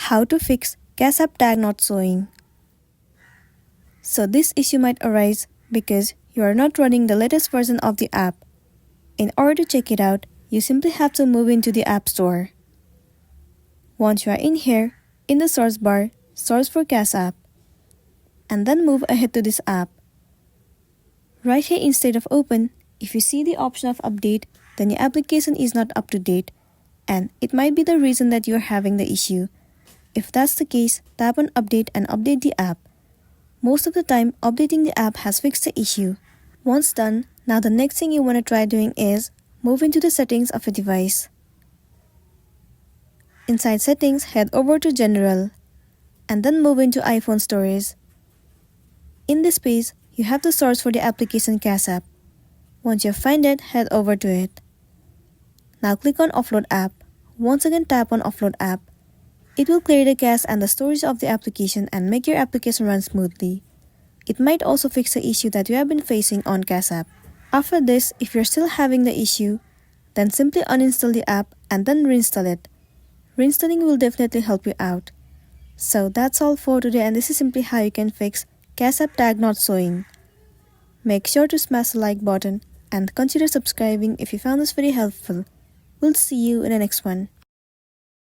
How to fix CashTag tag not showing. So this issue might arise because you are not running the latest version of the app. In order to check it out, you simply have to move into the App Store. Once you are in here, in the search bar, search for CashTag, and then move ahead to this app. Right here instead of open, if you see the option of update, then your application is not up to date, and it might be the reason that you are having the issue. If that's the case, tap on update and update the app. Most of the time, updating the app has fixed the issue. Once done, now the next thing you want to try doing is move into the settings of your device. Inside settings, head over to general and then move into iPhone storage. In this page, you have to search for the application CashTag. Once you find it, head over to it. Now click on Offload App. Once again tap on Offload App. It will clear the cache and the storage of the application and make your application run smoothly. It might also fix the issue that you have been facing on CashTag. After this, if you're still having the issue, then simply uninstall the app and then reinstall it. Reinstalling will definitely help you out. So that's all for today, and this is simply how you can fix CashTag tag not showing. Make sure to smash the like button and consider subscribing if you found this very helpful. We'll see you in the next one.